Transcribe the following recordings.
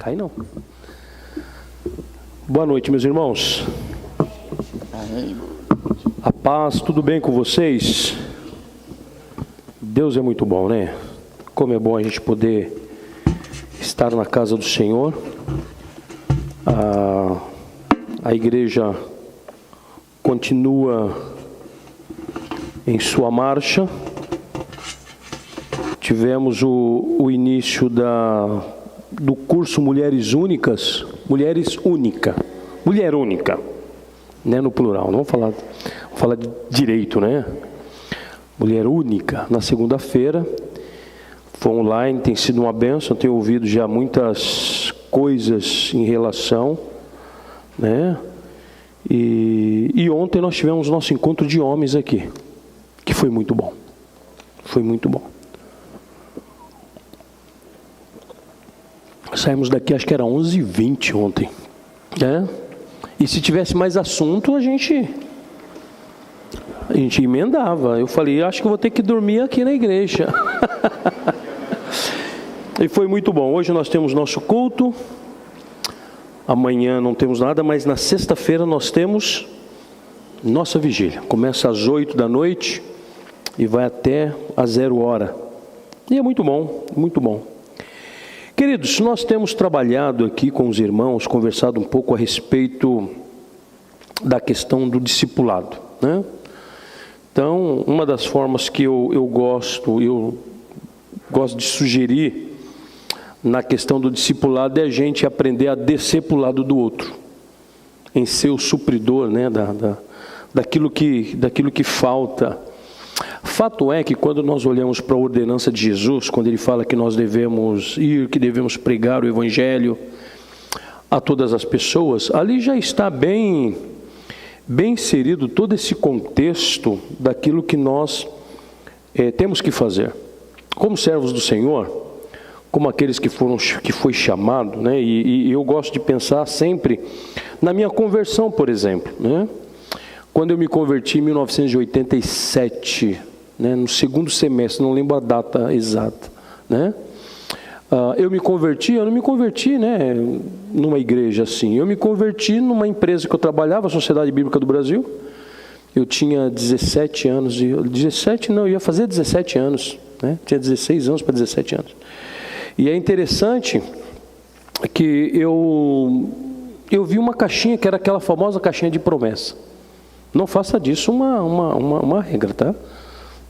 Cai não. Boa noite, meus irmãos. A paz, tudo bem com vocês? Deus é muito bom, né? Como é bom a gente poder estar na casa do Senhor. A igreja continua em sua marcha. Tivemos o início do curso Mulheres Únicas, Mulheres Única, Mulher Única, né, no plural, não vamos falar de direito, né? Mulher Única, na segunda-feira, foi online, tem sido uma bênção, tenho ouvido já muitas coisas em relação, né? E ontem nós tivemos nosso encontro de homens aqui, que foi muito bom, foi muito bom. Saímos daqui, acho que era 11h20 ontem, né? E se tivesse mais assunto, a gente emendava. Eu falei, acho que vou ter que dormir aqui na igreja. E foi muito bom. Hoje nós temos nosso culto. Amanhã não temos nada, mas na sexta-feira nós temos nossa vigília. Começa às 8 da noite e vai até às 0h. E é muito bom, muito bom. Queridos, nós temos trabalhado aqui com os irmãos, conversado um pouco a respeito da questão do discipulado, né? Então, uma das formas que eu gosto de sugerir na questão do discipulado é a gente aprender a descer para o lado do outro, em ser o supridor, né, daquilo que falta. Fato é que quando nós olhamos para a ordenança de Jesus, quando ele fala que nós devemos ir, que devemos pregar o Evangelho a todas as pessoas, ali já está bem inserido todo esse contexto daquilo que nós temos que fazer. Como servos do Senhor, como aqueles que foi chamado, né? E eu gosto de pensar sempre na minha conversão, por exemplo, né? Quando eu me converti em 1987, né, no segundo semestre, não lembro a data exata, né? Eu não me converti, né, numa igreja assim, eu me converti numa empresa que eu trabalhava, a Sociedade Bíblica do Brasil. Eu tinha 17 anos, eu ia fazer 17 anos, né? Tinha 16 anos para 17 anos. E é interessante que eu vi uma caixinha, que era aquela famosa caixinha de promessa. Não faça disso uma regra, tá?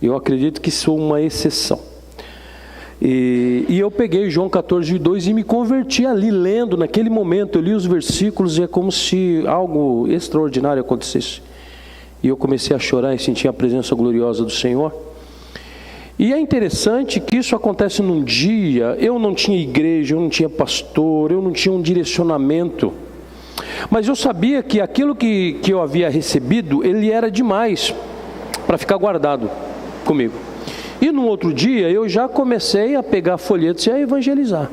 Eu acredito que sou uma exceção. E eu peguei João 14:2 e me converti ali, lendo, naquele momento, eu li os versículos e é como se algo extraordinário acontecesse. E eu comecei a chorar e sentir a presença gloriosa do Senhor. E é interessante que isso acontece num dia, eu não tinha igreja, eu não tinha pastor, eu não tinha um direcionamento. Mas eu sabia que aquilo que eu havia recebido, ele era demais para ficar guardado comigo. E no outro dia, eu já comecei a pegar folhetos e a evangelizar.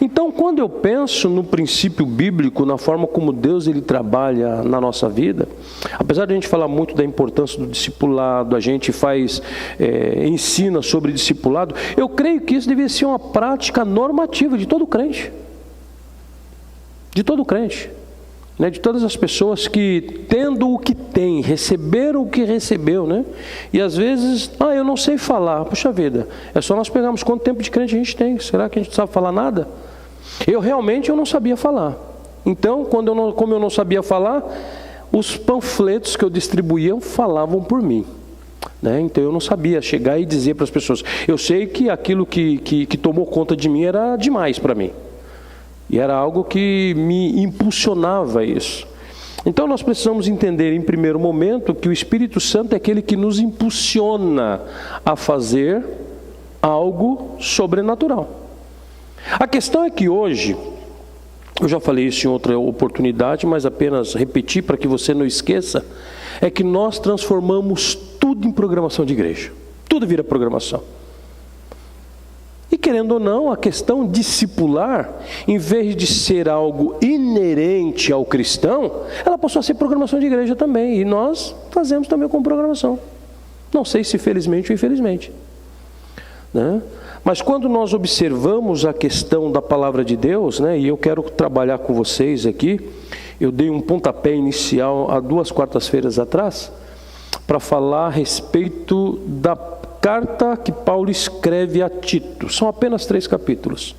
Então, quando eu penso no princípio bíblico, na forma como Deus ele trabalha na nossa vida, apesar de a gente falar muito da importância do discipulado, a gente ensina sobre discipulado, eu creio que isso deveria ser uma prática normativa de todo crente. De todo crente. Né, de todas as pessoas que, tendo o que tem, receberam o que recebeu, né? E às vezes, eu não sei falar. Puxa vida, é só nós pegarmos quanto tempo de crente a gente tem. Será que a gente sabe falar nada? Eu não sabia falar. Então, como eu não sabia falar, os panfletos que eu distribuía falavam por mim, né? Então eu não sabia chegar e dizer para as pessoas. Eu sei que aquilo que tomou conta de mim era demais para mim. E era algo que me impulsionava isso. Então nós precisamos entender em primeiro momento que o Espírito Santo é aquele que nos impulsiona a fazer algo sobrenatural. A questão é que hoje, eu já falei isso em outra oportunidade, mas apenas repetir para que você não esqueça, é que nós transformamos tudo em programação de igreja. Tudo vira programação. E querendo ou não, a questão discipular, em vez de ser algo inerente ao cristão, ela passou a ser programação de igreja também. E nós fazemos também com programação. Não sei se felizmente ou infelizmente. né? Mas quando nós observamos a questão da palavra de Deus, né, e eu quero trabalhar com vocês aqui, eu dei um pontapé inicial há 2 quartas-feiras atrás, para falar a respeito da carta que Paulo escreve a Tito. São apenas 3 capítulos.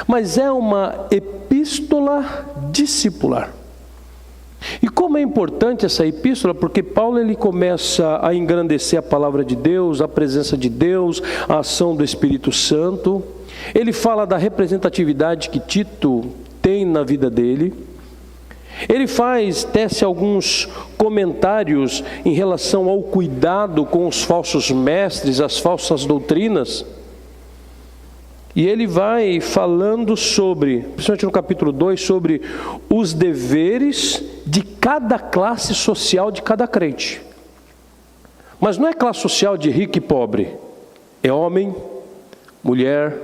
Mas é uma epístola discipular. E como é importante essa epístola, porque Paulo ele começa a engrandecer a palavra de Deus, a presença de Deus, a ação do Espírito Santo. Ele fala da representatividade que Tito tem na vida dele. Ele tece alguns comentários em relação ao cuidado com os falsos mestres, as falsas doutrinas. E ele vai falando sobre, principalmente no capítulo 2, sobre os deveres de cada classe social de cada crente. Mas não é classe social de rico e pobre. É homem, mulher,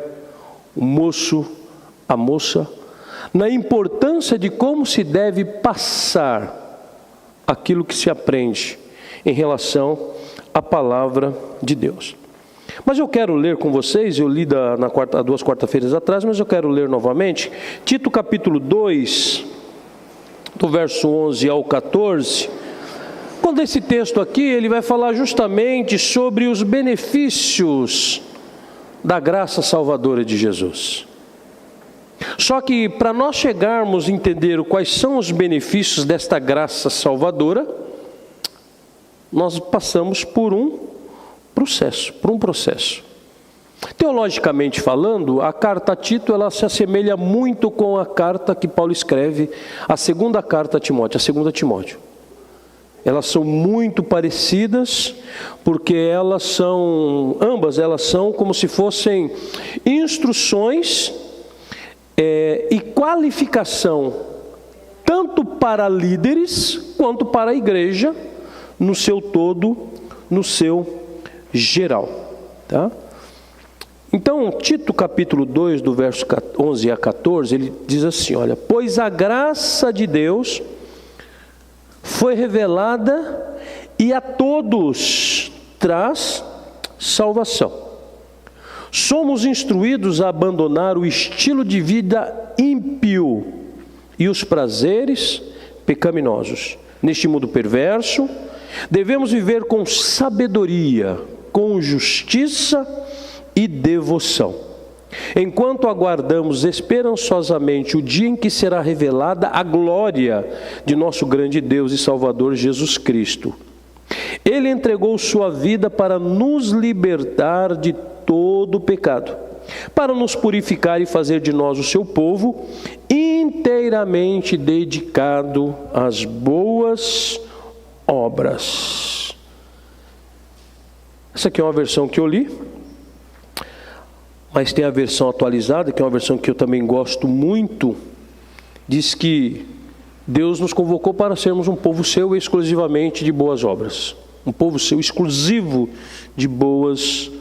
o moço, a moça. Na importância de como se deve passar aquilo que se aprende em relação à palavra de Deus. Mas eu quero ler com vocês, eu li há 2 quarta-feiras atrás, mas eu quero ler novamente, Tito capítulo 2, do verso 11 ao 14, quando esse texto aqui, ele vai falar justamente sobre os benefícios da graça salvadora de Jesus. Só que para nós chegarmos a entender quais são os benefícios desta graça salvadora, nós passamos por um processo. Teologicamente falando, a carta a Tito, ela se assemelha muito com a carta que Paulo escreve, a segunda carta a Timóteo, a segunda Timóteo. Elas são muito parecidas, porque ambas são como se fossem instruções e qualificação, tanto para líderes, quanto para a igreja, no seu todo, no seu geral, tá? Então, Tito capítulo 2, do verso 11 a 14, ele diz assim, olha, pois a graça de Deus foi revelada e a todos traz salvação. Somos instruídos a abandonar o estilo de vida ímpio e os prazeres pecaminosos. Neste mundo perverso, devemos viver com sabedoria, com justiça e devoção, enquanto aguardamos esperançosamente o dia em que será revelada a glória de nosso grande Deus e Salvador Jesus Cristo. Ele entregou sua vida para nos libertar de todo o pecado, para nos purificar e fazer de nós o seu povo, inteiramente dedicado às boas obras. Essa aqui é uma versão que eu li, mas tem a versão atualizada, que é uma versão que eu também gosto muito. Diz que Deus nos convocou para sermos um povo seu exclusivamente de boas obras. Um povo seu exclusivo de boas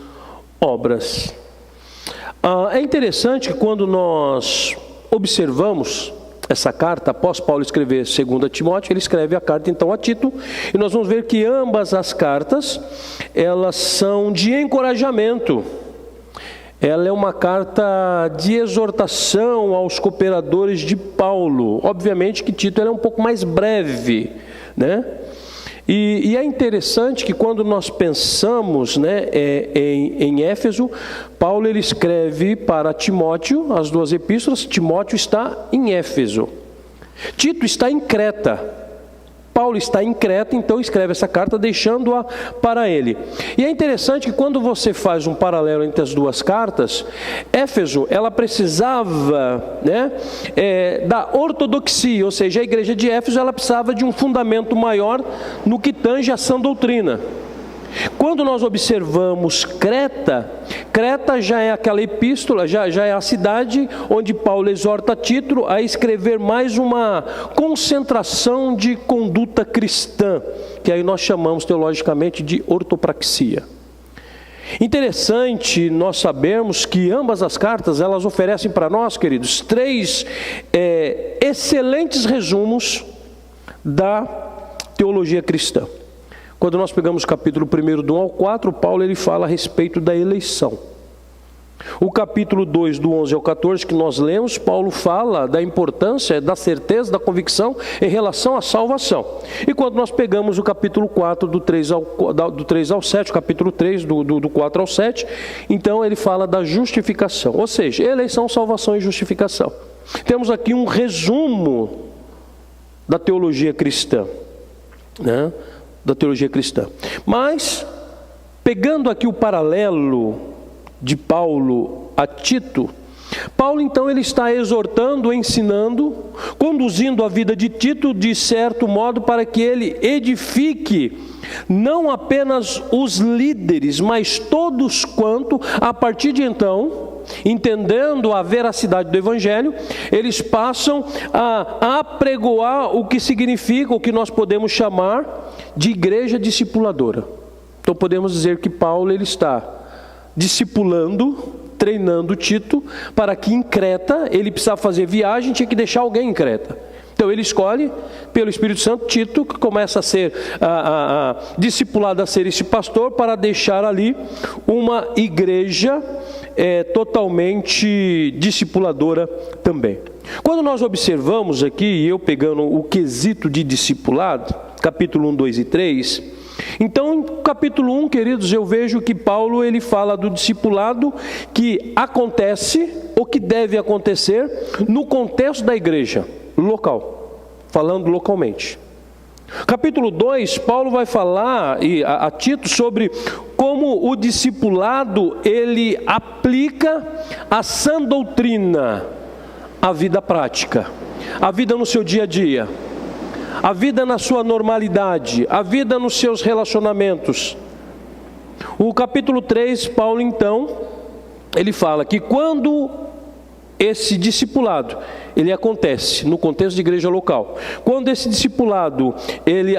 obras. É interessante que quando nós observamos essa carta, após Paulo escrever 2 Timóteo, ele escreve a carta então a Tito, e nós vamos ver que ambas as cartas, elas são de encorajamento. Ela é uma carta de exortação aos cooperadores de Paulo. Obviamente que Tito ela é um pouco mais breve, né? E é interessante que quando nós pensamos, né, em Éfeso, Paulo ele escreve para Timóteo as 2 epístolas. Timóteo está em Éfeso. Tito está em Creta. Paulo está em Creta, então escreve essa carta deixando-a para ele. E é interessante que quando você faz um paralelo entre as 2 cartas, Éfeso, ela precisava, né, da ortodoxia, ou seja, a igreja de Éfeso, ela precisava de um fundamento maior no que tange a sã doutrina. Quando nós observamos Creta já é aquela epístola, já é a cidade onde Paulo exorta Tito a escrever mais uma concentração de conduta cristã, que aí nós chamamos teologicamente de ortopraxia. Interessante nós sabermos que ambas as cartas, elas oferecem para nós, queridos, 3 excelentes resumos da teologia cristã. Quando nós pegamos o capítulo 1 do 1 ao 4, Paulo ele fala a respeito da eleição. O capítulo 2, do 11 ao 14, que nós lemos, Paulo fala da importância, da certeza, da convicção em relação à salvação. E quando nós pegamos o capítulo 4, do 3 ao 7, o capítulo 3, do 4 ao 7, então ele fala da justificação, ou seja, eleição, salvação e justificação. Temos aqui um resumo da teologia cristã, né? Da teologia cristã. Mas, pegando aqui o paralelo de Paulo a Tito, Paulo então ele está exortando, ensinando, conduzindo a vida de Tito de certo modo para que ele edifique não apenas os líderes, mas todos quanto, a partir de então, entendendo a veracidade do Evangelho, eles passam a apregoar o que significa, o que nós podemos chamar de igreja discipuladora. Então podemos dizer que Paulo ele está discipulando, treinando Tito, para que em Creta, ele precisava fazer viagem, tinha que deixar alguém em Creta. Então ele escolhe, pelo Espírito Santo, Tito, que começa a ser discipulado a ser esse pastor, para deixar ali uma igreja totalmente discipuladora também. Quando nós observamos aqui, eu pegando o quesito de discipulado, capítulo 1, 2 e 3, então, no capítulo 1, queridos, eu vejo que Paulo ele fala do discipulado que acontece, ou que deve acontecer, no contexto da igreja local, falando localmente. Capítulo 2, Paulo vai falar a Tito sobre como o discipulado ele aplica a sã doutrina à vida prática, a vida no seu dia a dia, a vida na sua normalidade, a vida nos seus relacionamentos. O capítulo 3, Paulo então, ele fala que quando esse discipulado, ele acontece no contexto de igreja local, quando esse discipulado,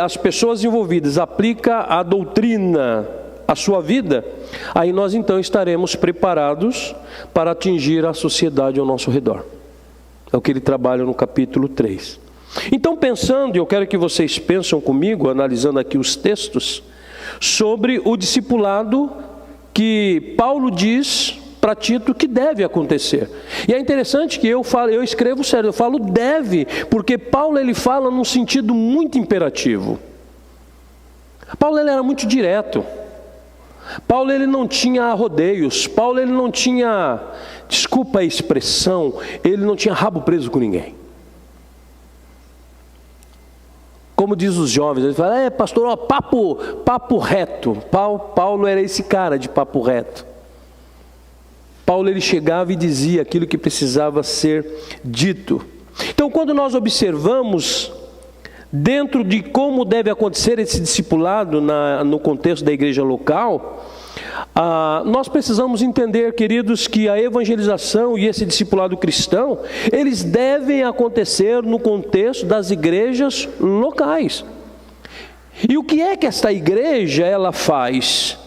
as pessoas envolvidas aplicam a doutrina à sua vida, aí nós então estaremos preparados para atingir a sociedade ao nosso redor. É o que ele trabalha no capítulo 3. Então, pensando, eu quero que vocês pensem comigo, analisando aqui os textos, sobre o discipulado que Paulo diz para Tito que deve acontecer. E é interessante que eu escrevo sério, eu falo deve, porque Paulo ele fala num sentido muito imperativo. Paulo ele era muito direto. Paulo ele não tinha rodeios. Paulo ele não tinha, desculpa a expressão, ele não tinha rabo preso com ninguém. Como diz os jovens, ele fala, pastor, ó, papo reto. Paulo era esse cara de papo reto. Paulo ele chegava e dizia aquilo que precisava ser dito. Então, quando nós observamos dentro de como deve acontecer esse discipulado no contexto da igreja local, nós precisamos entender, queridos, que a evangelização e esse discipulado cristão, eles devem acontecer no contexto das igrejas locais. E o que é que esta igreja ela faz?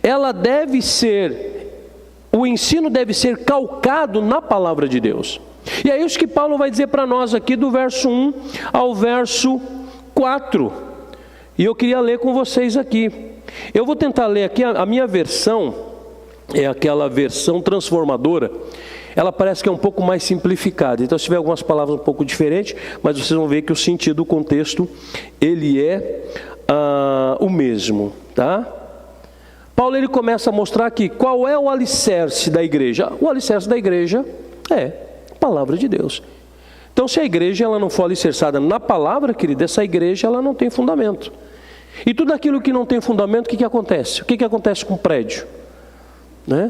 Ela deve ser, o ensino deve ser calcado na palavra de Deus. E é isso que Paulo vai dizer para nós aqui do verso 1 ao verso 4. E eu queria ler com vocês aqui. Eu vou tentar ler aqui, a minha versão é aquela versão transformadora. Ela parece que é um pouco mais simplificada. Então, se tiver algumas palavras um pouco diferentes, mas vocês vão ver que o sentido, o contexto, ele é o mesmo, tá? Paulo ele começa a mostrar aqui qual é o alicerce da igreja. O alicerce da igreja é a palavra de Deus. Então, se a igreja ela não for alicerçada na palavra, querida, essa igreja ela não tem fundamento. E tudo aquilo que não tem fundamento, o que acontece? O que acontece com o prédio? Né?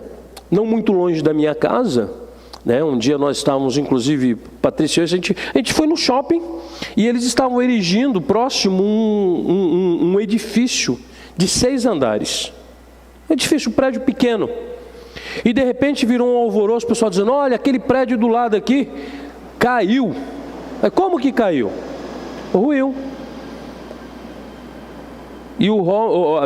Não muito longe da minha casa, né? Um dia nós estávamos, inclusive, Patrícia, a gente foi no shopping e eles estavam erigindo próximo um edifício de 6 andares. Um edifício, um prédio pequeno. E de repente virou um alvoroço, o pessoal dizendo, olha, aquele prédio do lado aqui caiu. Como que caiu? Ruiu. E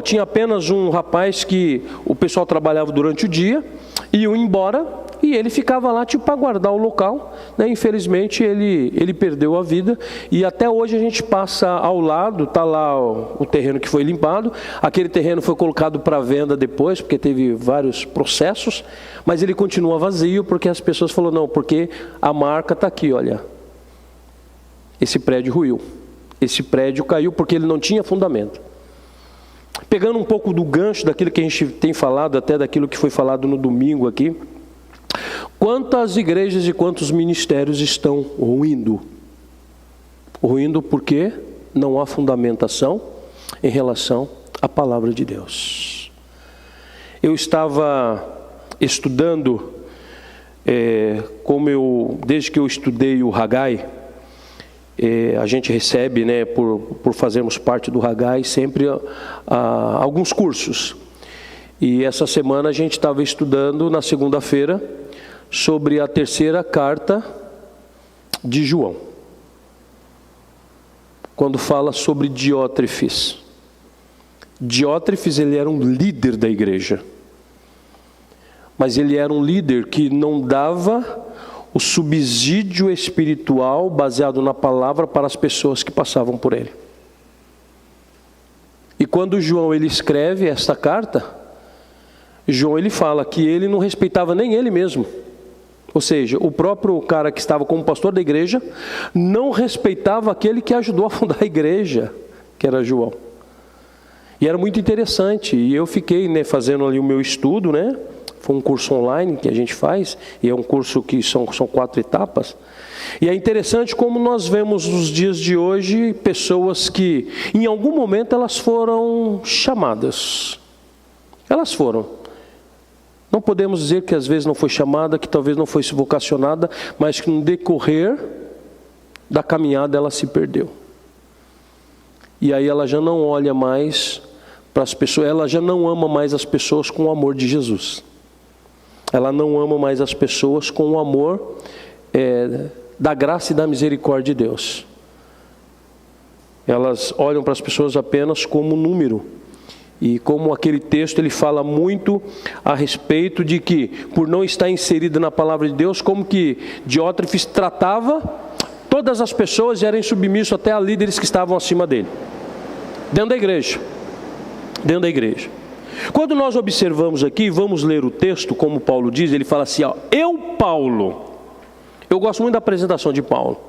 tinha apenas um rapaz que o pessoal trabalhava durante o dia, iam embora, e ele ficava lá tipo para guardar o local, né? Infelizmente ele perdeu a vida, e até hoje a gente passa ao lado, está lá o terreno que foi limpado. Aquele terreno foi colocado para venda depois, porque teve vários processos, mas ele continua vazio, porque as pessoas falaram, não, porque a marca está aqui, olha, esse prédio ruiu, esse prédio caiu porque ele não tinha fundamento. Pegando um pouco do gancho daquilo que a gente tem falado, até daquilo que foi falado no domingo aqui, quantas igrejas e quantos ministérios estão ruindo? Ruindo porque não há fundamentação em relação à palavra de Deus. Eu estava estudando, desde que eu estudei o Haggai, a gente recebe, né, por fazermos parte do Haggai, sempre alguns cursos. E essa semana a gente estava estudando, na segunda-feira, sobre a terceira carta de João. Quando fala sobre Diótrefes. Diótrefes, ele era um líder da igreja. Mas ele era um líder que não dava o subsídio espiritual baseado na palavra para as pessoas que passavam por ele. E quando João ele escreve esta carta, João ele fala que ele não respeitava nem ele mesmo. Ou seja, o próprio cara que estava como pastor da igreja não respeitava aquele que ajudou a fundar a igreja, que era João. E era muito interessante, e eu fiquei, né, fazendo ali o meu estudo, né? Foi um curso online que a gente faz, e é um curso que são 4 etapas. E é interessante como nós vemos nos dias de hoje pessoas que, em algum momento, elas foram chamadas. Elas foram. Não podemos dizer que às vezes não foi chamada, que talvez não foi vocacionada, mas que no decorrer da caminhada ela se perdeu. E aí ela já não olha mais para as pessoas, ela já não ama mais as pessoas com o amor de Jesus. Ela não ama mais as pessoas com o amor da graça e da misericórdia de Deus. Elas olham para as pessoas apenas como número. E como aquele texto ele fala muito a respeito de que, por não estar inserido na palavra de Deus, como que Diótrefes tratava todas as pessoas e era insubmisso até a líderes que estavam acima dele. Dentro da igreja. Dentro da igreja. Quando nós observamos aqui, vamos ler o texto, como Paulo diz, ele fala assim, ó, eu, Paulo, eu gosto muito da apresentação de Paulo,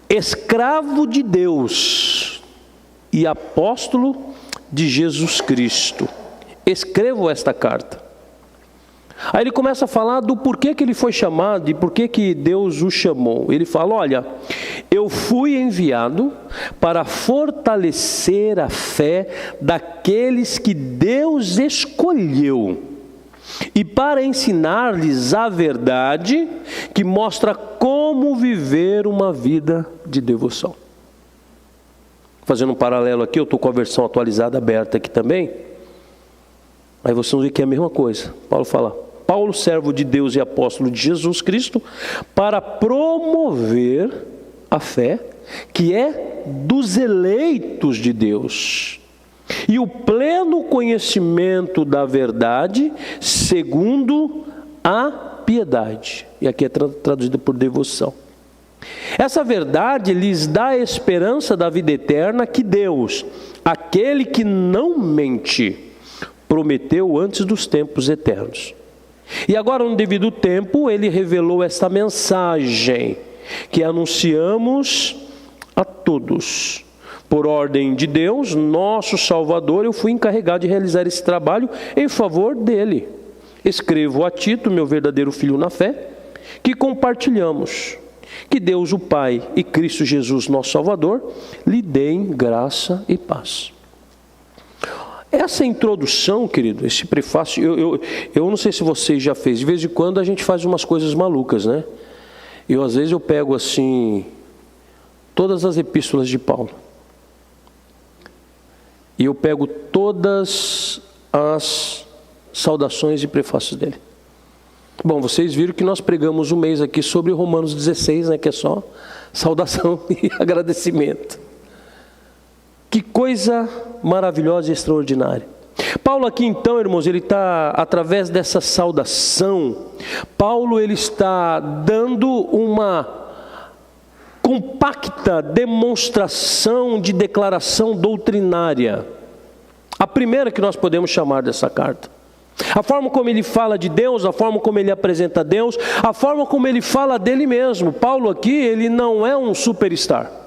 escravo de Deus e apóstolo de Jesus Cristo, escrevo esta carta. Aí ele começa a falar do porquê que ele foi chamado e porquê que Deus o chamou. Ele fala, olha, eu fui enviado para fortalecer a fé daqueles que Deus escolheu e para ensinar-lhes a verdade que mostra como viver uma vida de devoção. Fazendo um paralelo aqui, eu estou com a versão atualizada aberta aqui também. Aí vocês vão ver que é a mesma coisa. Paulo fala, Paulo, servo de Deus e apóstolo de Jesus Cristo, para promover a fé que é dos eleitos de Deus e o pleno conhecimento da verdade segundo a piedade. E aqui é traduzido por devoção. Essa verdade lhes dá a esperança da vida eterna que Deus, aquele que não mente, prometeu antes dos tempos eternos. E agora, no devido tempo, ele revelou esta mensagem que anunciamos a todos. Por ordem de Deus, nosso Salvador, eu fui encarregado de realizar esse trabalho em favor dele. Escrevo a Tito, meu verdadeiro filho na fé, que compartilhamos. Que Deus, o Pai, e Cristo Jesus, nosso Salvador, lhe deem graça e paz. Essa introdução, querido, esse prefácio, eu não sei se vocês já fez, de vez em quando a gente faz umas coisas malucas, né? Às vezes eu pego assim, todas as epístolas de Paulo, e eu pego todas as saudações e prefácios dele. Bom, vocês viram que nós pregamos um mês aqui sobre Romanos 16, né, que é só saudação e agradecimento. Que coisa maravilhosa e extraordinária. Paulo aqui então, irmãos, ele está, através dessa saudação, Paulo ele está dando uma compacta demonstração de declaração doutrinária. A primeira que nós podemos chamar dessa carta. A forma como ele fala de Deus, a forma como ele apresenta Deus, a forma como ele fala dele mesmo. Paulo aqui, ele não é um superstar.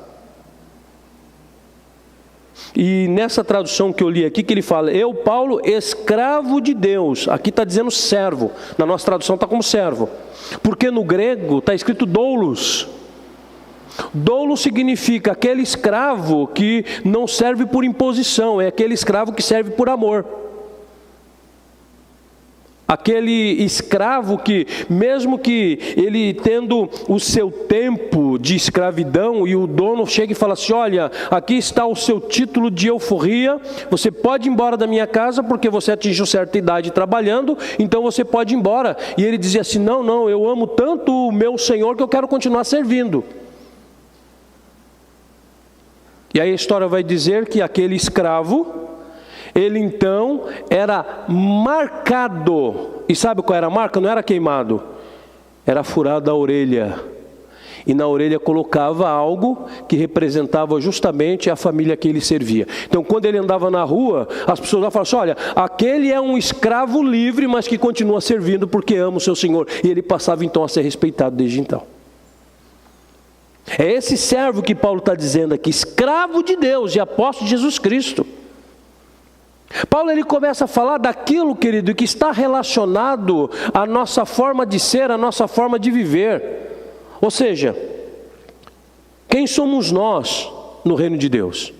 E nessa tradução que eu li aqui, que ele fala, eu, Paulo, escravo de Deus. Aqui está dizendo servo, na nossa tradução está como servo. Porque no grego está escrito doulos. Doulos significa aquele escravo que não serve por imposição, é aquele escravo que serve por amor. Aquele escravo que, mesmo que ele tendo o seu tempo de escravidão e o dono chega e fala assim, olha, aqui está o seu título de euforia, você pode ir embora da minha casa porque você atingiu certa idade trabalhando, então você pode ir embora. E ele dizia assim, não, eu amo tanto o meu Senhor que eu quero continuar servindo. E aí a história vai dizer que aquele escravo, ele então era marcado. E sabe qual era a marca? Não era queimado, era furado a orelha. E na orelha colocava algo que representava justamente a família que ele servia. Então quando ele andava na rua, as pessoas falavam assim, olha, aquele é um escravo livre, mas que continua servindo porque ama o seu Senhor. E ele passava então a ser respeitado desde então. É esse servo que Paulo está dizendo aqui, escravo de Deus e apóstolo de Jesus Cristo. Paulo ele começa a falar daquilo, querido, que está relacionado à nossa forma de ser, à nossa forma de viver. Ou seja, quem somos nós no reino de Deus?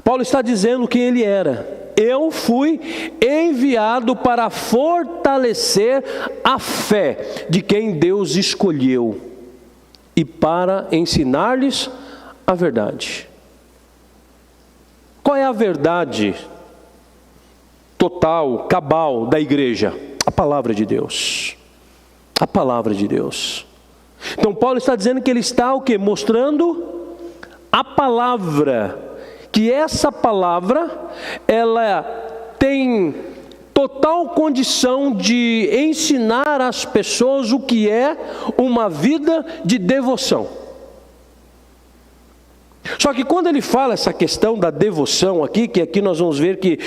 Paulo está dizendo quem ele era. Eu fui enviado para fortalecer a fé de quem Deus escolheu e para ensinar-lhes a verdade. Qual é a verdade total, cabal da igreja? A palavra de Deus. A palavra de Deus. Então Paulo está dizendo que ele está o quê? Mostrando a palavra. Que essa palavra, ela tem total condição de ensinar às pessoas o que é uma vida de devoção. Só que quando ele fala essa questão da devoção aqui, que aqui nós vamos ver que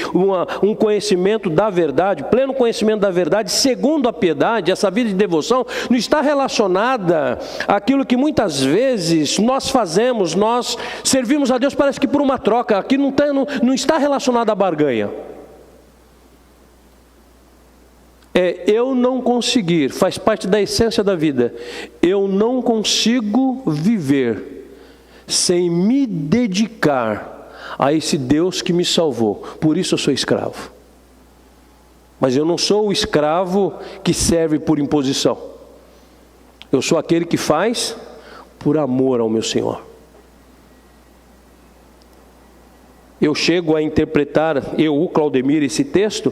um conhecimento da verdade, pleno conhecimento da verdade, segundo a piedade, essa vida de devoção, não está relacionada àquilo que muitas vezes nós fazemos, nós servimos a Deus parece que por uma troca, aqui não está relacionado à barganha. Eu não conseguir, faz parte da essência da vida, eu não consigo viver sem me dedicar a esse Deus que me salvou. Por isso eu sou escravo. Mas eu não sou o escravo que serve por imposição. Eu sou aquele que faz por amor ao meu Senhor. Eu chego a interpretar, o Claudemir, esse texto,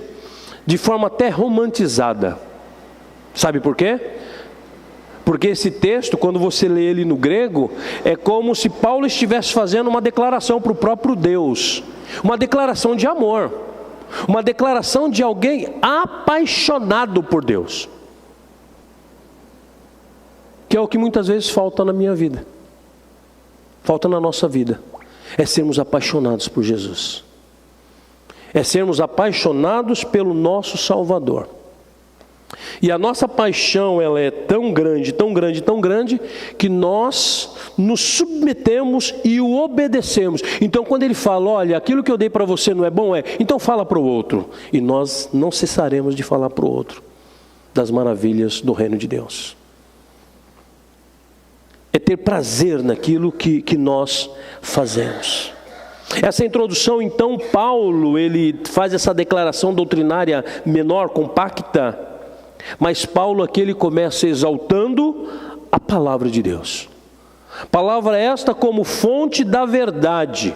de forma até romantizada. Sabe por quê? Porque esse texto, quando você lê ele no grego, é como se Paulo estivesse fazendo uma declaração para o próprio Deus. Uma declaração de amor. Uma declaração de alguém apaixonado por Deus. Que é o que muitas vezes falta na minha vida. Falta na nossa vida. É sermos apaixonados por Jesus. É sermos apaixonados pelo nosso Salvador. E a nossa paixão, ela é tão grande, tão grande, tão grande, que nós nos submetemos e o obedecemos. Então quando ele fala, olha, aquilo que eu dei para você não é bom, então fala para o outro. E nós não cessaremos de falar para o outro das maravilhas do reino de Deus. É ter prazer naquilo que nós fazemos. Essa introdução, então, Paulo, ele faz essa declaração doutrinária menor, compacta, mas Paulo aqui ele começa exaltando a palavra de Deus. Palavra esta como fonte da verdade.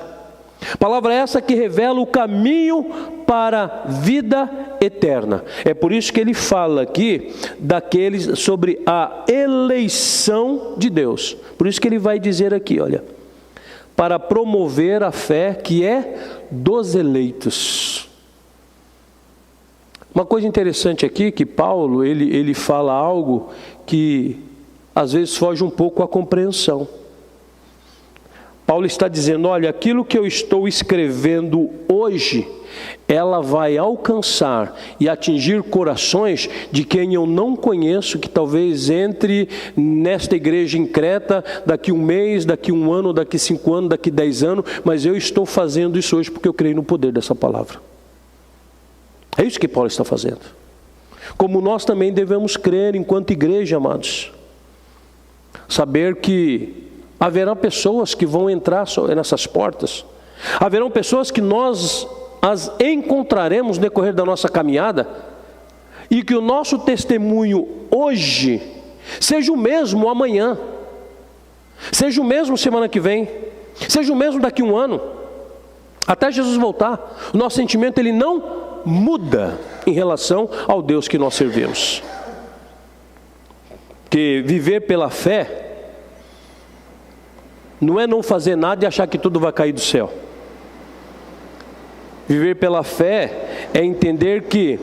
Palavra essa que revela o caminho para a vida eterna. É por isso que ele fala aqui daqueles sobre a eleição de Deus. Por isso que ele vai dizer aqui, olha, para promover a fé que é dos eleitos. Uma coisa interessante aqui, que Paulo, ele fala algo que às vezes foge um pouco à compreensão. Paulo está dizendo, olha, aquilo que eu estou escrevendo hoje, ela vai alcançar e atingir corações de quem eu não conheço, que talvez entre nesta igreja em Creta daqui 1 mês, daqui 1 ano, daqui 5 anos, daqui 10 anos, mas eu estou fazendo isso hoje porque eu creio no poder dessa palavra. É isso que Paulo está fazendo. Como nós também devemos crer enquanto igreja, amados. Saber que haverá pessoas que vão entrar nessas portas. Haverão pessoas que nós as encontraremos no decorrer da nossa caminhada. E que o nosso testemunho hoje seja o mesmo amanhã. Seja o mesmo semana que vem. Seja o mesmo daqui 1 ano. Até Jesus voltar. O nosso sentimento ele não muda em relação ao Deus que nós servimos. Que viver pela fé não é não fazer nada e achar que tudo vai cair do céu. Viver pela fé é entender que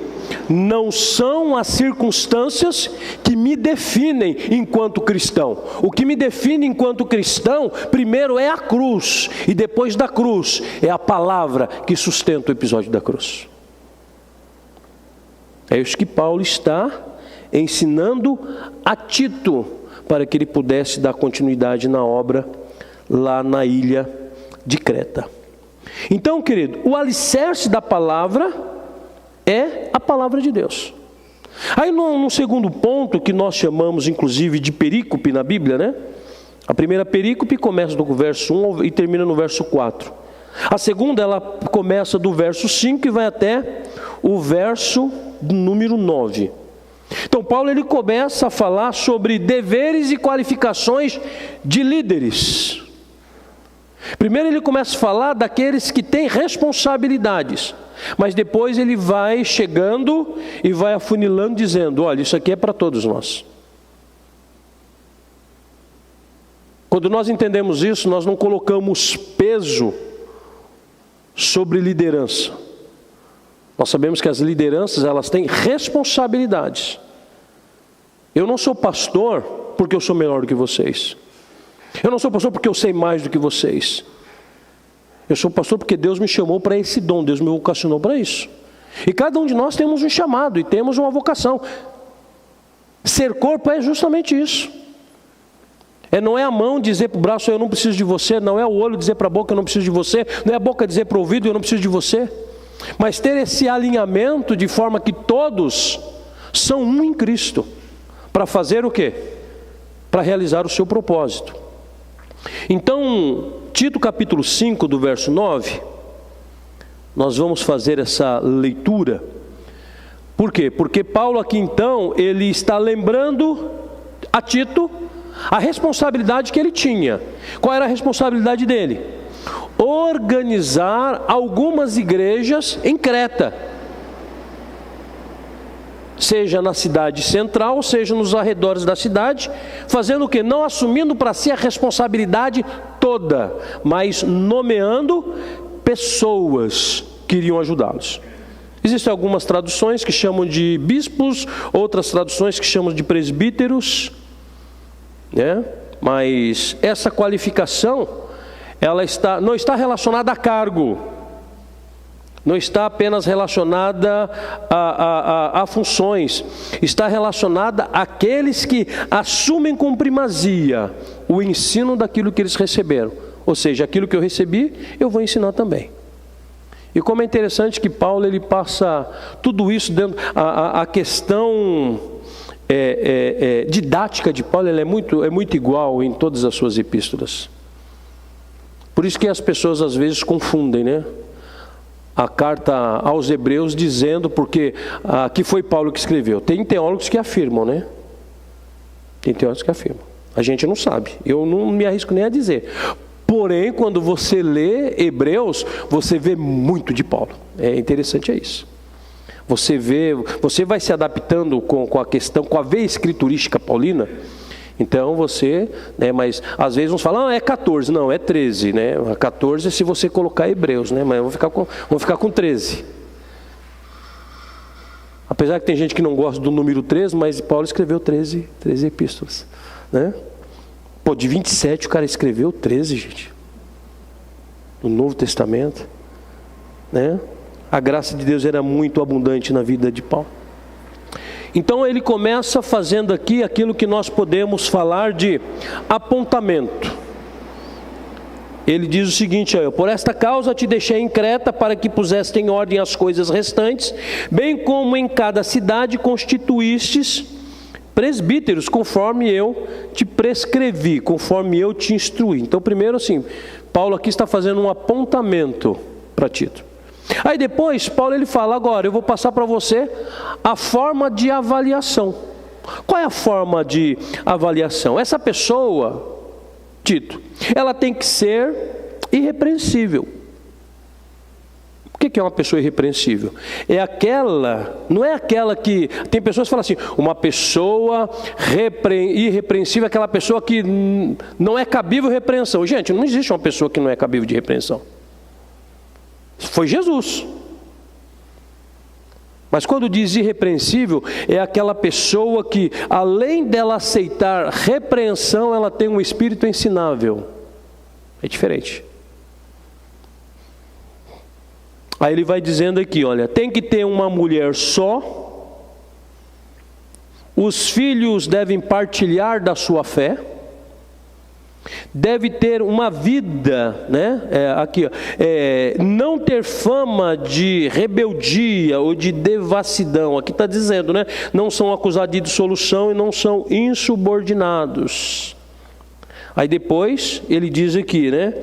não são as circunstâncias que me definem enquanto cristão. O que me define enquanto cristão, primeiro é a cruz, e depois da cruz é a palavra que sustenta o episódio da cruz. É isso que Paulo está ensinando a Tito, para que ele pudesse dar continuidade na obra lá na ilha de Creta. Então, querido, o alicerce da palavra é a palavra de Deus. Aí no segundo ponto, que nós chamamos inclusive de perícope na Bíblia, né? A primeira perícope começa do verso 1 e termina no verso 4. A segunda, ela começa do verso 5 e vai até o verso número 9. Então Paulo ele começa a falar sobre deveres e qualificações de líderes. Primeiro ele começa a falar daqueles que têm responsabilidades, mas depois ele vai chegando e vai afunilando dizendo, olha, isso aqui é para todos nós. Quando nós entendemos isso, nós não colocamos peso sobre liderança. Nós sabemos que as lideranças, elas têm responsabilidades. Eu não sou pastor porque eu sou melhor do que vocês. Eu não sou pastor porque eu sei mais do que vocês. Eu sou pastor porque Deus me chamou para esse dom, Deus me vocacionou para isso. E cada um de nós temos um chamado e temos uma vocação. Ser corpo é justamente isso. Não é a mão dizer para o braço, eu não preciso de você. Não é o olho dizer para a boca, eu não preciso de você. Não é a boca dizer para o ouvido, eu não preciso de você. Mas ter esse alinhamento de forma que todos são um em Cristo. Para fazer o quê? Para realizar o seu propósito. Então, Tito capítulo 5, do verso 9, nós vamos fazer essa leitura. Por quê? Porque Paulo aqui então, ele está lembrando a Tito a responsabilidade que ele tinha. Qual era a responsabilidade dele? Organizar algumas igrejas em Creta. Seja na cidade central, seja nos arredores da cidade, fazendo o quê? Não assumindo para si a responsabilidade toda, mas nomeando pessoas que iriam ajudá-los. Existem algumas traduções que chamam de bispos, outras traduções que chamam de presbíteros, né? Mas essa qualificação, ela não está relacionada a cargo. Não está apenas relacionada a funções, está relacionada àqueles que assumem com primazia o ensino daquilo que eles receberam. Ou seja, aquilo que eu recebi, eu vou ensinar também. E como é interessante que Paulo ele passa tudo isso dentro, a questão didática de Paulo ela é muito igual em todas as suas epístolas. Por isso que as pessoas às vezes confundem, né? A carta aos Hebreus dizendo, porque aqui foi Paulo que escreveu. Tem teólogos que afirmam, né? Tem teólogos que afirmam. A gente não sabe. Eu não me arrisco nem a dizer. Porém, quando você lê Hebreus, você vê muito de Paulo. É interessante, é isso. Você vai se adaptando com a questão, com a veia escriturística paulina. Então você, né, mas às vezes uns falam, é 14, não, é 13, né? 14 é se você colocar Hebreus, né? Mas vamos ficar com 13. Apesar que tem gente que não gosta do número 13, mas Paulo escreveu 13 epístolas, né? Pô, de 27 o cara escreveu 13, gente. No Novo Testamento, né? A graça de Deus era muito abundante na vida de Paulo. Então ele começa fazendo aqui aquilo que nós podemos falar de apontamento. Ele diz o seguinte: por esta causa te deixei em Creta, para que puseste em ordem as coisas restantes, bem como em cada cidade constituístes presbíteros, conforme eu te prescrevi, conforme eu te instruí. Então primeiro assim, Paulo aqui está fazendo um apontamento para Tito. Aí depois Paulo ele fala: agora eu vou passar para você a forma de avaliação. Qual é a forma de avaliação? Essa pessoa, Tito, ela tem que ser irrepreensível. O que é uma pessoa irrepreensível? É aquela, não é aquela que, tem pessoas que falam assim, uma pessoa irrepreensível é aquela pessoa que não é cabível repreensão. Gente, não existe uma pessoa que não é cabível de repreensão. Foi Jesus. Mas quando diz irrepreensível, é aquela pessoa que, além dela aceitar repreensão, ela tem um espírito ensinável. É diferente. Aí ele vai dizendo aqui, olha, tem que ter uma mulher só, os filhos devem partilhar da sua fé, deve ter uma vida, né? Não ter fama de rebeldia ou de devassidão. Aqui está dizendo, né? Não são acusados de dissolução e não são insubordinados. Aí depois ele diz aqui, né?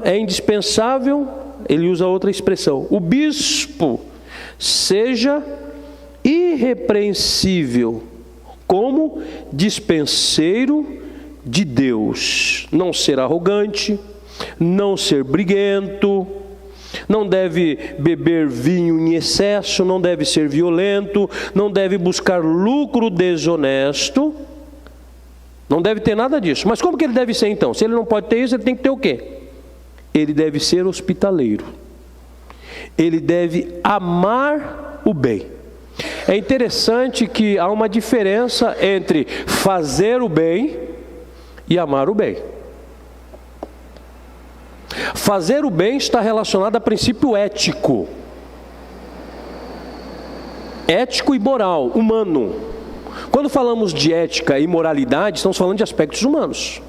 É indispensável, ele usa outra expressão, o bispo seja irrepreensível como dispenseiro de Deus, não ser arrogante, não ser briguento, não deve beber vinho em excesso, não deve ser violento, não deve buscar lucro desonesto, não deve ter nada disso. Mas como que ele deve ser então? Se ele não pode ter isso, ele tem que ter o quê? Ele deve ser hospitaleiro, ele deve amar o bem. É interessante que há uma diferença entre fazer o bem e amar o bem. Fazer o bem está relacionado a princípio ético. Ético e moral, humano. Quando falamos de ética e moralidade, estamos falando de aspectos humanos.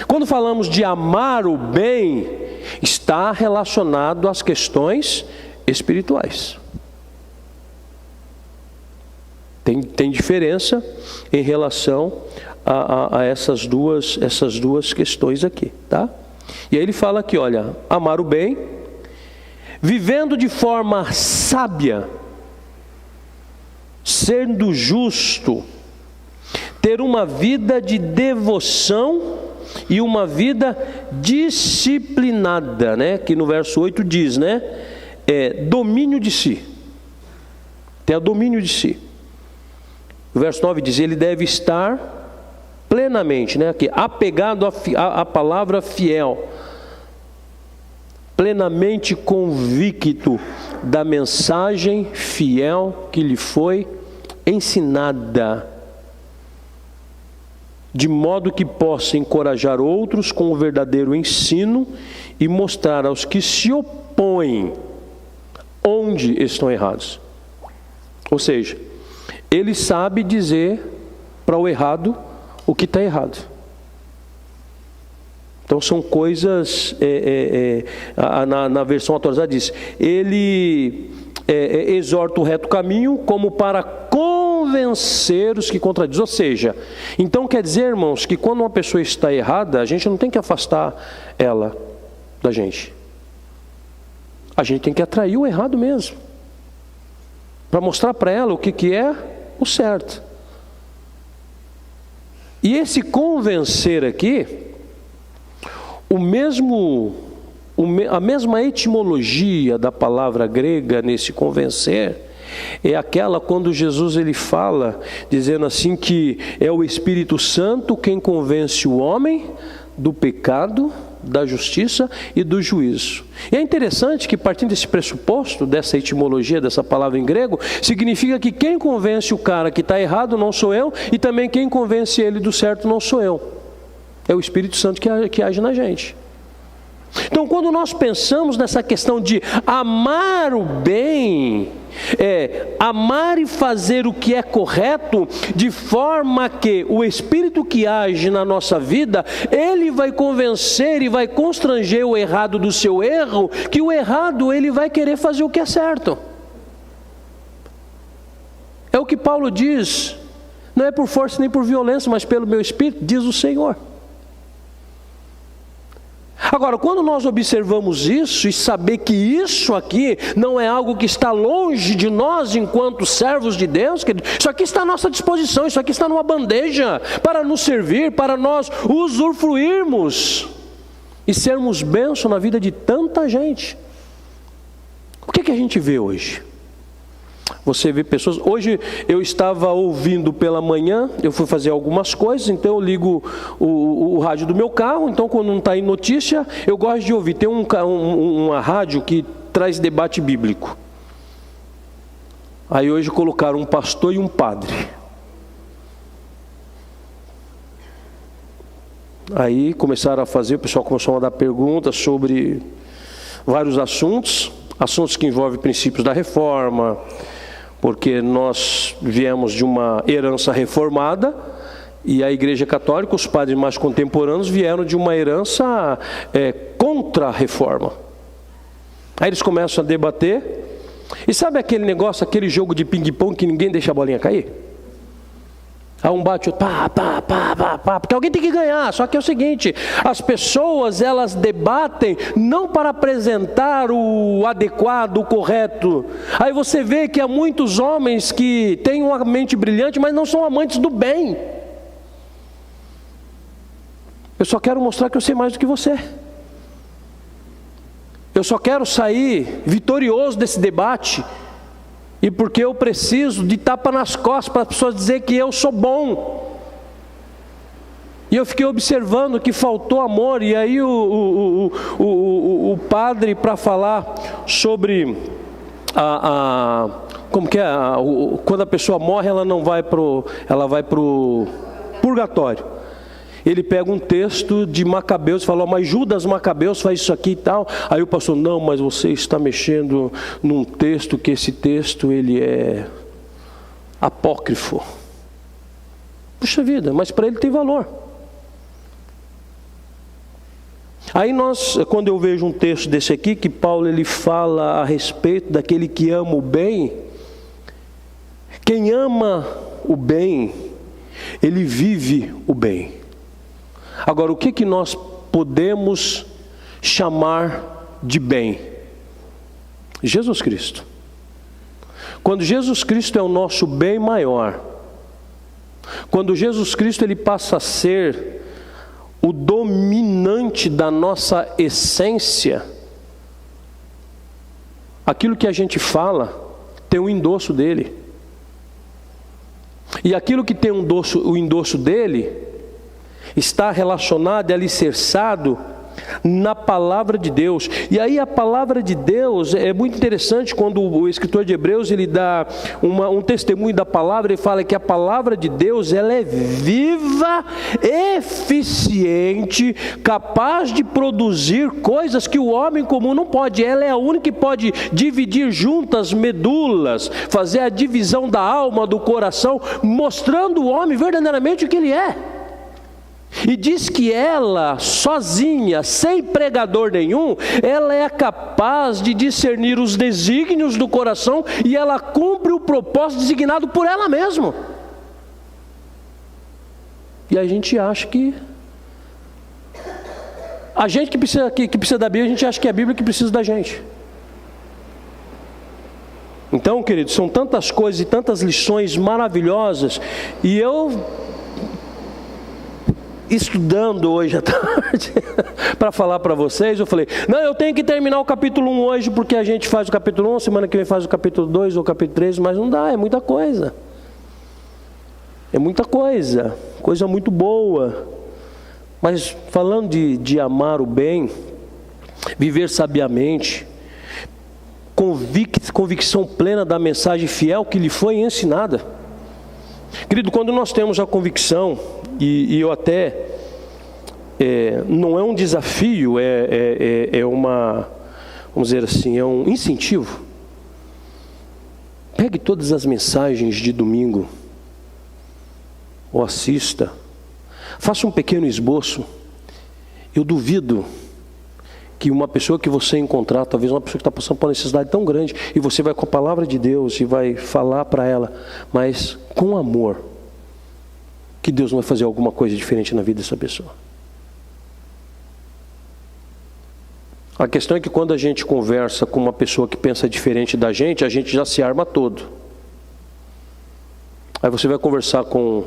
Quando falamos de amar o bem, está relacionado às questões espirituais. Tem diferença em relação a essas duas questões aqui, tá? E aí ele fala aqui, olha, amar o bem, vivendo de forma sábia, sendo justo, ter uma vida de devoção e uma vida disciplinada, né? Que no verso 8 diz, né? Domínio de si. Ter domínio de si. O verso 9 diz, ele deve estar plenamente, né? Aqui, apegado à palavra fiel, plenamente convicto da mensagem fiel que lhe foi ensinada, de modo que possa encorajar outros com o verdadeiro ensino e mostrar aos que se opõem onde estão errados. Ou seja, ele sabe dizer para o errado o que está errado. Então são coisas, na versão atualizada diz, ele exorta o reto caminho como para convencer os que contradizem. Ou seja, então quer dizer, irmãos, que quando uma pessoa está errada, a gente não tem que afastar ela da gente. A gente tem que atrair o errado mesmo, para mostrar para ela o que é o certo. E esse convencer aqui, a mesma etimologia da palavra grega nesse convencer, é aquela quando Jesus ele fala, dizendo assim que é o Espírito Santo quem convence o homem do pecado, da justiça e do juízo. E é interessante que, partindo desse pressuposto, dessa etimologia, dessa palavra em grego, significa que quem convence o cara que está errado não sou eu, e também quem convence ele do certo não sou eu. É o Espírito Santo que age na gente. Então, quando nós pensamos nessa questão de amar o bem, amar e fazer o que é correto, de forma que o Espírito que age na nossa vida, ele vai convencer e vai constranger o errado do seu erro, que o errado ele vai querer fazer o que é certo. É o que Paulo diz, não é por força nem por violência, mas pelo meu Espírito, diz o Senhor. Agora, quando nós observamos isso e saber que isso aqui não é algo que está longe de nós enquanto servos de Deus, isso aqui está à nossa disposição, isso aqui está numa bandeja para nos servir, para nós usufruirmos e sermos bênção na vida de tanta gente. O que a gente vê hoje? Você vê pessoas... Hoje eu estava ouvindo pela manhã, eu fui fazer algumas coisas, então eu ligo o rádio do meu carro, então quando não está em notícia, eu gosto de ouvir. Tem uma rádio que traz debate bíblico. Aí hoje colocaram um pastor e um padre. Aí começaram a fazer, o pessoal começou a mandar perguntas sobre vários assuntos que envolvem princípios da reforma, porque nós viemos de uma herança reformada, e a Igreja Católica, os padres mais contemporâneos, vieram de uma herança contra a reforma. Aí eles começam a debater, e sabe aquele negócio, aquele jogo de ping-pong que ninguém deixa a bolinha cair? Aí um bate, pá, porque alguém tem que ganhar. Só que é o seguinte, as pessoas elas debatem não para apresentar o adequado, o correto. Aí você vê que há muitos homens que têm uma mente brilhante, mas não são amantes do bem. Eu só quero mostrar que eu sei mais do que você. Eu só quero sair vitorioso desse debate. E porque eu preciso de tapa nas costas para as pessoas dizer que eu sou bom. E eu fiquei observando que faltou amor. E aí o padre, para falar sobre como que é, quando a pessoa morre, ela vai pro purgatório. Ele pega um texto de Macabeus e fala, mas Judas Macabeus faz isso aqui e tal. Aí o pastor, não, mas você está mexendo num texto, que esse texto ele é apócrifo. Puxa vida, mas para ele tem valor. Aí quando eu vejo um texto desse aqui, que Paulo ele fala a respeito daquele que ama o bem, quem ama o bem, ele vive o bem. Agora, o que nós podemos chamar de bem? Jesus Cristo. Quando Jesus Cristo é o nosso bem maior, quando Jesus Cristo ele passa a ser o dominante da nossa essência, aquilo que a gente fala tem o endosso dele. E aquilo que tem o endosso dele está relacionado e alicerçado na palavra de Deus. E aí a palavra de Deus é muito interessante quando o escritor de Hebreus ele dá um testemunho da palavra. Ele fala que a palavra de Deus ela é viva, eficiente, capaz de produzir coisas que o homem comum não pode. Ela é a única que pode dividir juntas medulas, fazer a divisão da alma, do coração, mostrando o homem verdadeiramente o que ele é. E diz que ela, sozinha, sem pregador nenhum, ela é capaz de discernir os desígnios do coração e ela cumpre o propósito designado por ela mesma. E a gente acha que... A gente que precisa da Bíblia, a gente acha que é a Bíblia que precisa da gente. Então, queridos, são tantas coisas e tantas lições maravilhosas. E eu... estudando hoje à tarde para falar para vocês, eu falei, não, eu tenho que terminar o capítulo 1 hoje, porque a gente faz o capítulo 1, semana que vem faz o capítulo 2 ou o capítulo 3, mas não dá, é muita coisa. É muita coisa muito boa. Mas falando de amar o bem, viver sabiamente, convicção plena da mensagem fiel que lhe foi ensinada. Querido, quando nós temos a convicção, e eu até, não é um desafio, é uma, vamos dizer assim, é um incentivo. Pegue todas as mensagens de domingo, ou assista, faça um pequeno esboço. Eu duvido que uma pessoa que você encontrar, talvez uma pessoa que está passando por uma necessidade tão grande, e você vai com a palavra de Deus e vai falar para ela, mas com amor, que Deus não vai fazer alguma coisa diferente na vida dessa pessoa. A questão é que quando a gente conversa com uma pessoa que pensa diferente da gente, a gente já se arma todo. Aí você vai conversar com...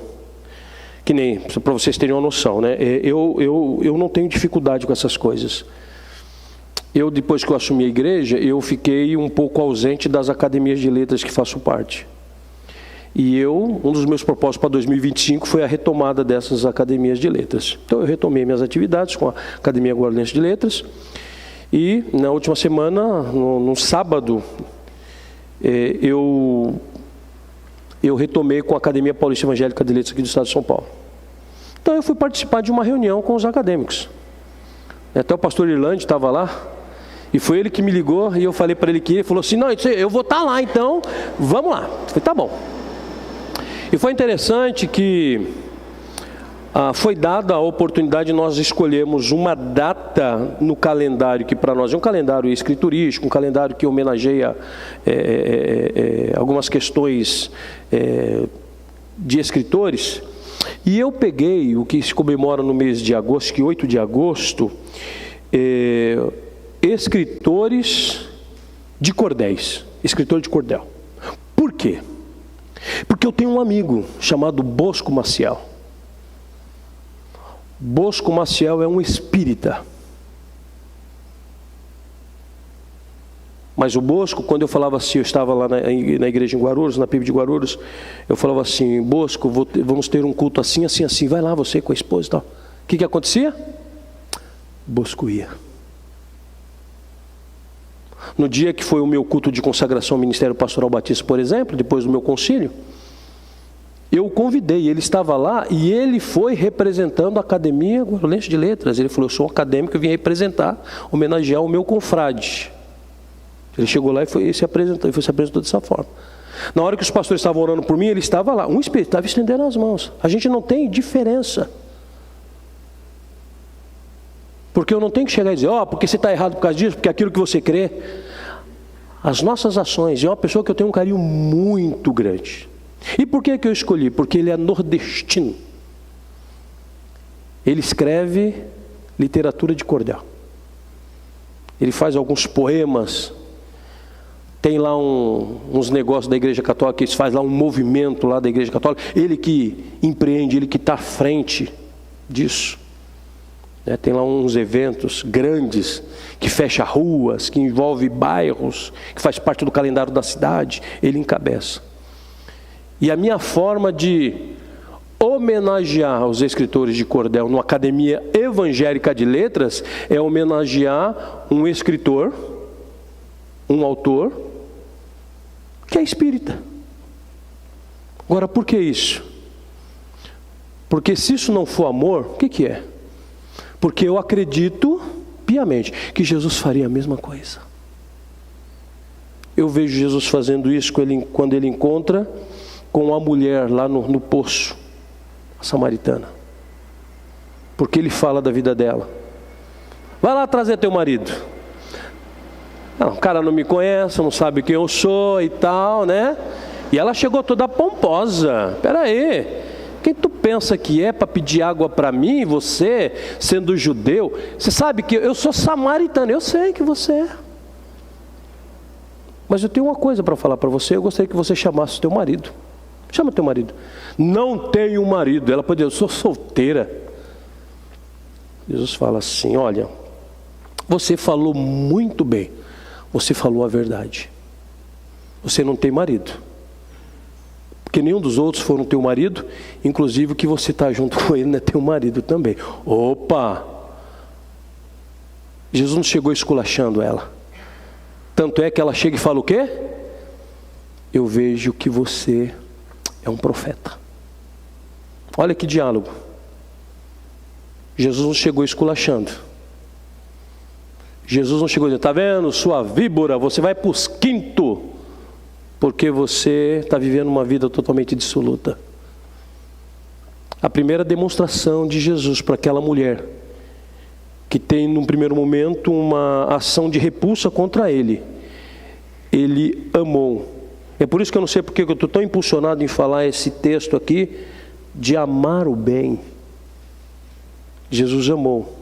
Que nem, para vocês terem uma noção, né? Eu não tenho dificuldade com essas coisas. Depois que eu assumi a igreja, eu fiquei um pouco ausente das academias de letras que faço parte. E um dos meus propósitos para 2025 foi a retomada dessas academias de letras. Então eu retomei minhas atividades com a Academia Guarulhense de Letras. E na última semana, no sábado, eu retomei com a Academia Paulista Evangélica de Letras aqui do estado de São Paulo. Então eu fui participar de uma reunião com os acadêmicos. Até o pastor Irlande estava lá, e foi ele que me ligou, e eu falei para ele que ele falou assim, não, eu vou estar lá então, vamos lá. Eu falei, tá bom. E foi interessante que foi dada a oportunidade de nós escolhermos uma data no calendário, que para nós é um calendário escriturístico, um calendário que homenageia algumas questões de escritores. E eu peguei o que se comemora no mês de agosto, que 8 de agosto, escritores de cordéis, escritor de cordel. Por quê? Porque eu tenho um amigo chamado Bosco Maciel. Bosco Maciel é um espírita. Mas o Bosco, quando eu falava assim, eu estava lá na igreja em Guarulhos, na PIB de Guarulhos, eu falava assim, Bosco, vamos ter um culto assim, assim, assim, vai lá você com a esposa e tal. O que acontecia? Bosco ia. No dia que foi o meu culto de consagração ao Ministério Pastoral Batista, por exemplo, depois do meu concílio, eu o convidei, ele estava lá e ele foi representando a Academia Guarulhense de Letras. Ele falou, eu sou um acadêmico e vim representar, homenagear o meu confrade. Ele chegou lá e se apresentou dessa forma. Na hora que os pastores estavam orando por mim, ele estava lá, um espírito estava estendendo as mãos. A gente não tem diferença. Porque eu não tenho que chegar e dizer, porque você está errado por causa disso, porque aquilo que você crê. As nossas ações, é uma pessoa que eu tenho um carinho muito grande. E por que eu escolhi? Porque ele é nordestino. Ele escreve literatura de cordel. Ele faz alguns poemas. Tem lá uns negócios da Igreja Católica, ele faz lá um movimento lá da Igreja Católica. Ele que empreende, ele que está à frente disso. Tem lá uns eventos grandes, que fecha ruas, que envolve bairros, que faz parte do calendário da cidade. Ele encabeça. E a minha forma de homenagear os escritores de cordel numa Academia Evangélica de Letras é homenagear um escritor, um autor, que é espírita. Agora, por que isso? Porque se isso não for amor, o que é? Porque eu acredito piamente que Jesus faria a mesma coisa. Eu vejo Jesus fazendo isso quando ele encontra com a mulher lá no poço, a samaritana. Porque ele fala da vida dela. Vai lá trazer teu marido. Não, o cara não me conhece, não sabe quem eu sou e tal, né? E ela chegou toda pomposa. Espera aí, quem tu pensa que é para pedir água para mim, você, sendo judeu? Você sabe que eu sou samaritano, eu sei que você é. Mas eu tenho uma coisa para falar para você, eu gostaria que você chamasse o teu marido. Chama teu marido. Não tenho marido. Ela pode dizer, eu sou solteira. Jesus fala assim, olha, você falou muito bem. Você falou a verdade. Você não tem marido. Porque nenhum dos outros foram teu marido, inclusive o que você está junto com ele não é teu marido também. Opa! Jesus não chegou esculachando ela. Tanto é que ela chega e fala o quê? Eu vejo que você é um profeta. Olha que diálogo. Jesus não chegou esculachando. Jesus não chegou dizendo, está vendo, sua víbora, você vai para os quintos, porque você está vivendo uma vida totalmente dissoluta. A primeira demonstração de Jesus para aquela mulher, que tem num primeiro momento uma ação de repulsa contra ele, ele amou. É por isso que eu não sei porque eu estou tão impulsionado em falar esse texto aqui, de amar o bem. Jesus amou.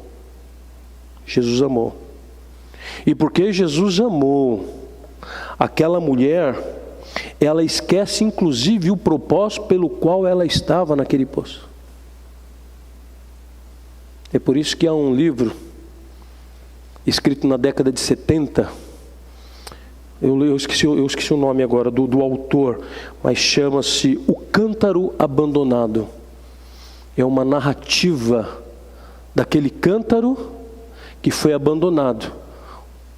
Jesus amou. E porque Jesus amou aquela mulher, ela esquece inclusive o propósito pelo qual ela estava naquele poço. É por isso que há um livro escrito na década de 70, eu esqueci o nome agora do autor, mas chama-se O Cântaro Abandonado. É uma narrativa daquele cântaro que foi abandonado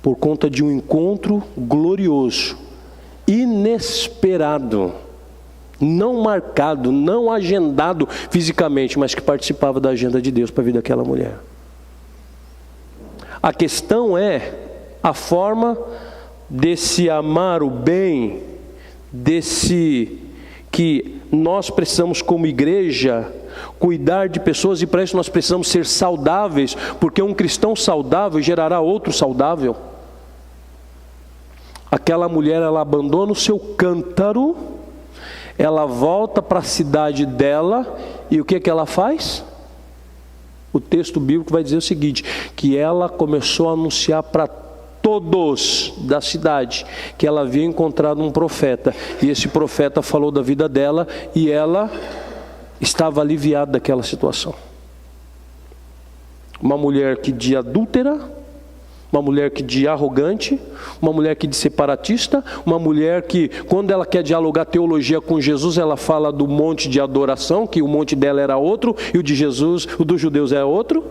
por conta de um encontro glorioso, inesperado, não marcado, não agendado fisicamente, mas que participava da agenda de Deus para a vida daquela mulher. A questão é a forma desse amar o bem, desse que nós precisamos como igreja cuidar de pessoas, e para isso nós precisamos ser saudáveis, porque um cristão saudável gerará outro saudável. Aquela mulher, ela abandona o seu cântaro, ela volta para a cidade dela, e o que ela faz? O texto bíblico vai dizer o seguinte, que ela começou a anunciar para todos da cidade que ela havia encontrado um profeta, e esse profeta falou da vida dela, e ela estava aliviada daquela situação. Uma mulher que de adúltera, uma mulher que de arrogante, uma mulher que de separatista, uma mulher que quando ela quer dialogar teologia com Jesus, ela fala do monte de adoração, que o monte dela era outro, e o de Jesus, o dos judeus é outro.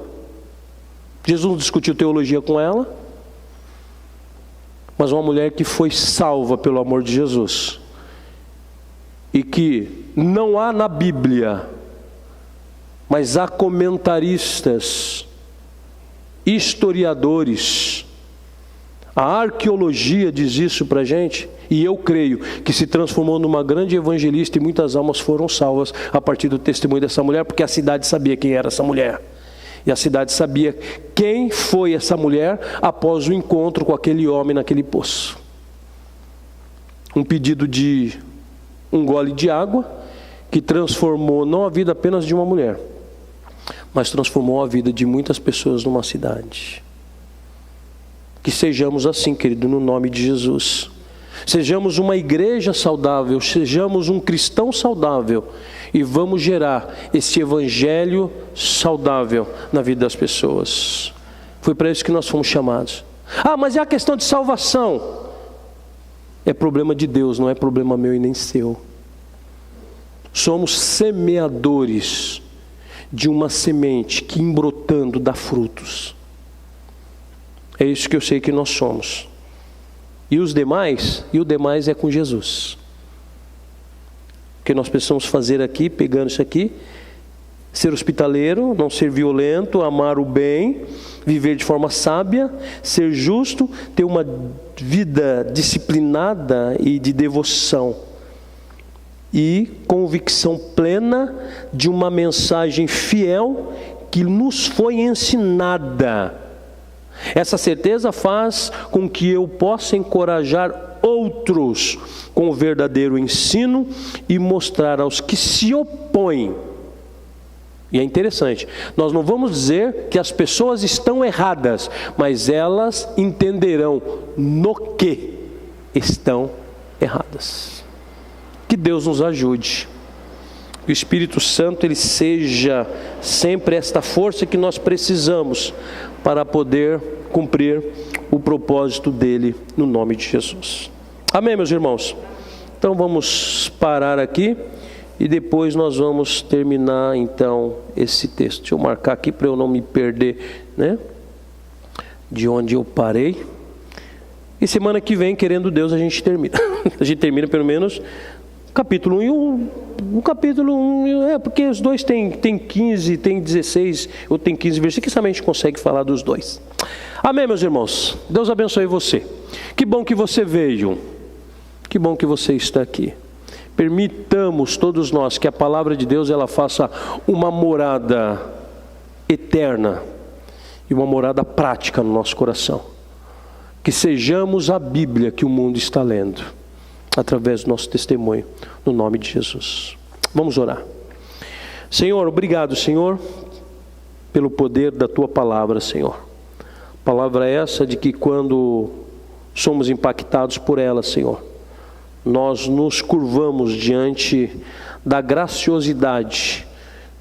Jesus não discutiu teologia com ela, mas uma mulher que foi salva pelo amor de Jesus, e que não há na Bíblia, mas há comentaristas, historiadores, a arqueologia diz isso para a gente, e eu creio que se transformou numa grande evangelista, e muitas almas foram salvas a partir do testemunho dessa mulher, porque a cidade sabia quem era essa mulher, e a cidade sabia quem foi essa mulher após o encontro com aquele homem naquele poço. Um pedido de um gole de água, que transformou não a vida apenas de uma mulher, mas transformou a vida de muitas pessoas numa cidade. Que sejamos assim, querido, no nome de Jesus. Sejamos uma igreja saudável, sejamos um cristão saudável, e vamos gerar esse evangelho saudável na vida das pessoas. Foi para isso que nós fomos chamados. Ah, mas é a questão de salvação. É problema de Deus, não é problema meu e nem seu. Somos semeadores de uma semente que, embrotando, dá frutos. É isso que eu sei que nós somos. E os demais? E o demais é com Jesus. O que nós precisamos fazer aqui, pegando isso aqui, ser hospitaleiro, não ser violento, amar o bem, viver de forma sábia, ser justo, ter uma vida disciplinada e de devoção, e convicção plena de uma mensagem fiel que nos foi ensinada. Essa certeza faz com que eu possa encorajar outros com o verdadeiro ensino e mostrar aos que se opõem. E é interessante, nós não vamos dizer que as pessoas estão erradas, mas elas entenderão no que estão erradas. Que Deus nos ajude. Que o Espírito Santo ele seja sempre esta força que nós precisamos para poder cumprir o propósito dele no nome de Jesus. Amém, meus irmãos? Então Então vamos parar aqui e depois nós vamos terminar então esse texto. Deixa eu marcar aqui para eu não me perder, né, de onde eu parei. E semana que vem, querendo Deus, a gente termina. A gente termina pelo menos capítulo 1 e um capítulo 1, porque os dois tem 15, tem 16, ou tem 15 versículos, que a gente consegue falar dos dois. Amém, meus irmãos? Deus abençoe você. Que bom que você veio. Que bom que você está aqui. Permitamos todos nós que a palavra de Deus ela faça uma morada eterna e uma morada prática no nosso coração. Que sejamos a Bíblia que o mundo está lendo, através do nosso testemunho, no nome de Jesus. Vamos orar. Senhor, obrigado, Senhor, pelo poder da Tua palavra, Senhor. Palavra essa de que quando somos impactados por ela, Senhor, nós nos curvamos diante da graciosidade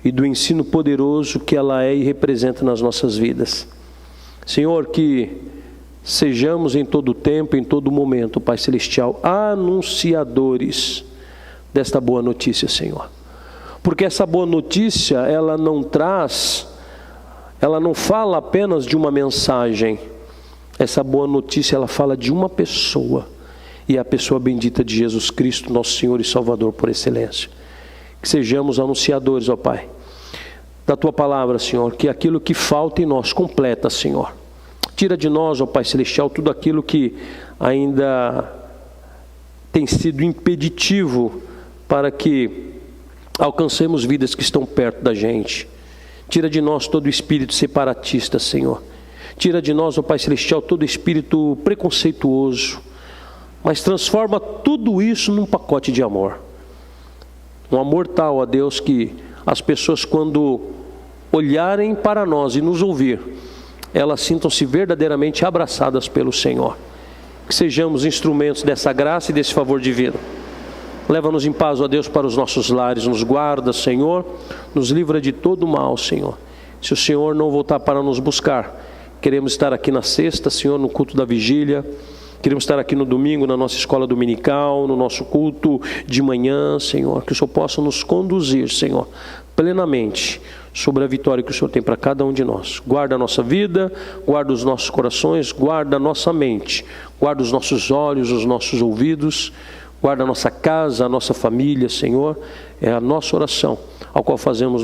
e do ensino poderoso que ela é e representa nas nossas vidas. Senhor, que sejamos em todo tempo, em todo momento, Pai Celestial, anunciadores desta boa notícia, Senhor. Porque essa boa notícia, ela não fala apenas de uma mensagem. Essa boa notícia, ela fala de uma pessoa. E a pessoa bendita de Jesus Cristo, nosso Senhor e Salvador por excelência. Que sejamos anunciadores, ó Pai, da Tua palavra, Senhor, que aquilo que falta em nós, completa, Senhor. Tira de nós, ó Pai Celestial, tudo aquilo que ainda tem sido impeditivo para que alcancemos vidas que estão perto da gente. Tira de nós todo espírito separatista, Senhor. Tira de nós, ó Pai Celestial, todo espírito preconceituoso. Mas transforma tudo isso num pacote de amor. Um amor tal, ó Deus, que as pessoas quando olharem para nós e nos ouvir, elas sintam-se verdadeiramente abraçadas pelo Senhor. Que sejamos instrumentos dessa graça e desse favor divino. Leva-nos em paz, ó Deus, para os nossos lares. Nos guarda, Senhor. Nos livra de todo mal, Senhor. Se o Senhor não voltar para nos buscar, queremos estar aqui na sexta, Senhor, no culto da vigília. Queremos estar aqui no domingo, na nossa escola dominical, no nosso culto de manhã, Senhor. Que o Senhor possa nos conduzir, Senhor, plenamente sobre a vitória que o Senhor tem para cada um de nós. Guarda a nossa vida, guarda os nossos corações, guarda a nossa mente, guarda os nossos olhos, os nossos ouvidos, guarda a nossa casa, a nossa família, Senhor. É a nossa oração, ao qual fazemos no